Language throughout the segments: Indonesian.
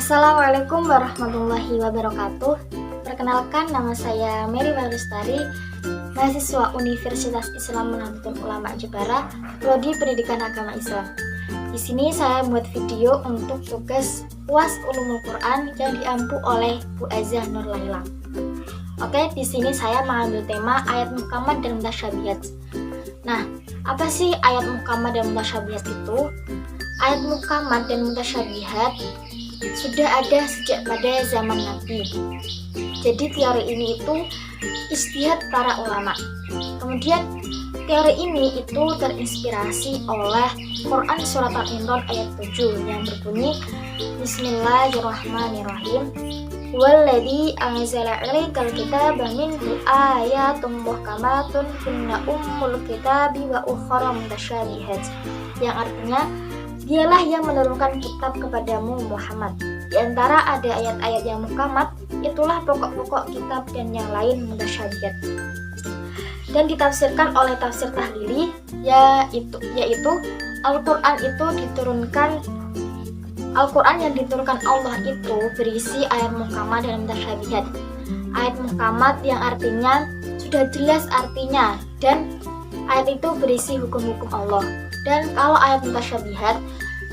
Assalamualaikum warahmatullahi wabarakatuh. Perkenalkan, nama saya Mary Lestari, mahasiswa Universitas Islam Nahdlatul Ulama Jepara, Prodi Pendidikan Agama Islam. Di sini saya membuat video untuk tugas UAS Ulumul Quran yang diampu oleh Bu Azah Nur Laila. Oke, di sini saya mengambil tema ayat muhkamat dan mutasyabihat. Nah, apa sih ayat muhkamat dan mutasyabihat itu? Ayat muhkamat dan mutasyabihat sudah ada sejak pada zaman Nabi. Jadi teori ini itu ijtihad para ulama. Kemudian teori ini itu terinspirasi oleh Quran surat Al-Imran ayat 7 yang berbunyi Bismillahirrahmanirrahim. Walladzi anzala 'alaikal kitaba minhu ayatun muhkamatun hunna ummul kitabi wa ukhra mutasyabihat. Yang artinya, Dialah yang menurunkan kitab kepadamu Muhammad. Di antara ada ayat-ayat yang muhkamat, itulah pokok-pokok kitab, dan yang lain mutasyabihat. Dan ditafsirkan oleh tafsir tahlili, yaitu Al-Quran yang diturunkan Allah itu berisi ayat muhkamat dan mutasyabihat. Ayat muhkamat yang artinya sudah jelas artinya, dan ayat itu berisi hukum-hukum Allah. Dan kalau ayat mutasyabihat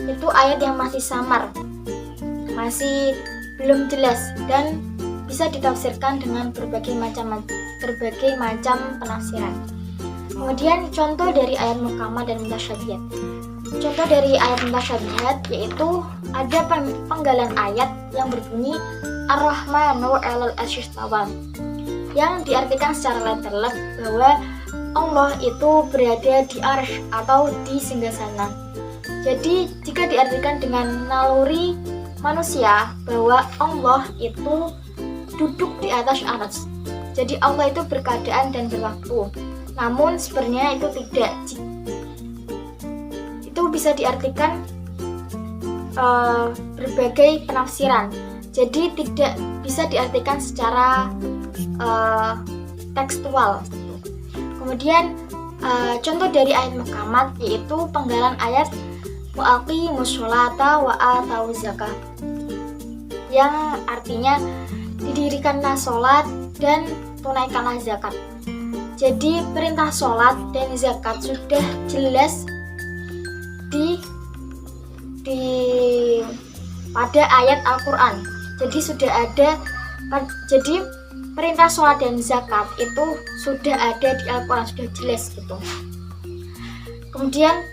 itu ayat yang masih samar, masih belum jelas, dan bisa ditafsirkan dengan berbagai macam penafsiran. Kemudian contoh dari ayat muhkamat dan mutasyabihat. Contoh dari ayat mutasyabihat yaitu ada penggalan ayat yang berbunyi Ar-Rahmanu 'alal 'arsy istawa, yang diartikan secara letterlek bahwa Allah itu berada di arsy atau di singgasana. Jadi jika diartikan dengan naluri manusia bahwa Allah itu duduk di atas arsy, jadi Allah itu berkeadaan dan berwaktu. Namun sebenarnya itu tidak. Itu bisa diartikan berbagai penafsiran. Jadi tidak bisa diartikan secara tekstual. Kemudian contoh dari ayat muhkamat yaitu penggalan ayat Waqimus sholata wa atuz zakah, yang artinya didirikanlah sholat dan tunaikanlah zakat. Jadi perintah sholat dan zakat sudah jelas pada ayat Al-Quran. Jadi perintah sholat dan zakat itu sudah ada di Al-Quran, sudah jelas gitu. Kemudian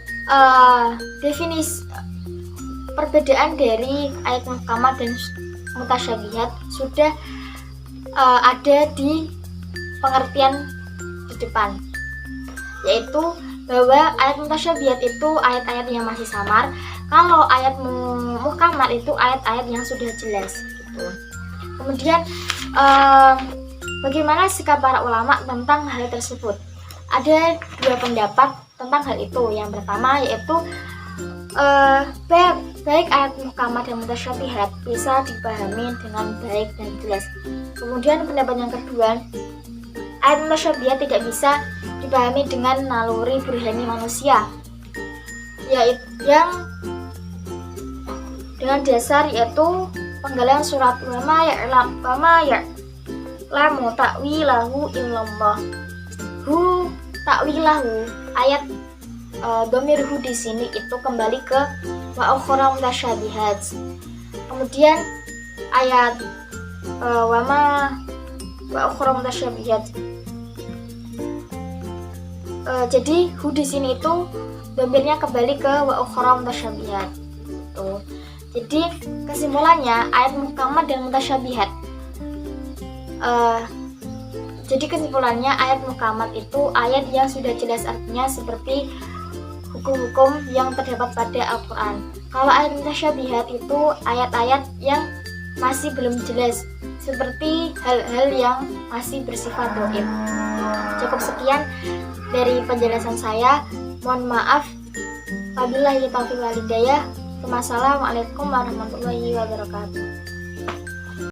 definisi perbedaan dari ayat muhkamat dan mutasyabihat sudah ada di pengertian di depan, yaitu bahwa ayat mutasyabihat itu ayat-ayat yang masih samar, kalau ayat muhkamat itu ayat-ayat yang sudah jelas gitu. Kemudian bagaimana sikap para ulama tentang hal tersebut? Ada dua pendapat tentang hal itu. Yang pertama yaitu baik ayat muhkamat dan mutasyabihat bisa dipahami dengan baik dan jelas. Kemudian pendapat yang kedua, ayat mutasyabihat tidak bisa dipahami dengan naluri burhani manusia, yaitu yang dengan dasar yaitu penggalan surat wama ya'lamu ta'wilahu illallah. Hu ta'wilahu, ayat dhamir hu di sini itu kembali ke wa ukhra mutasyabihat. Kemudian ayat wa ukhra mutasyabihat. Jadi hu di sini itu dhamirnya kembali ke wa ukhra mutasyabihat. Tuh. Jadi kesimpulannya ayat muhkamat dan mutasyabihat. Jadi kesimpulannya ayat muhkamat itu ayat yang sudah jelas artinya seperti hukum-hukum yang terdapat pada Al-Quran. Kalau ayat mutasyabihat itu ayat-ayat yang masih belum jelas, seperti hal-hal yang masih bersifat gaib. Cukup sekian dari penjelasan saya. Mohon maaf. Wabillahi taufiq wal hidayah. Wassalamualaikum warahmatullahi wabarakatuh.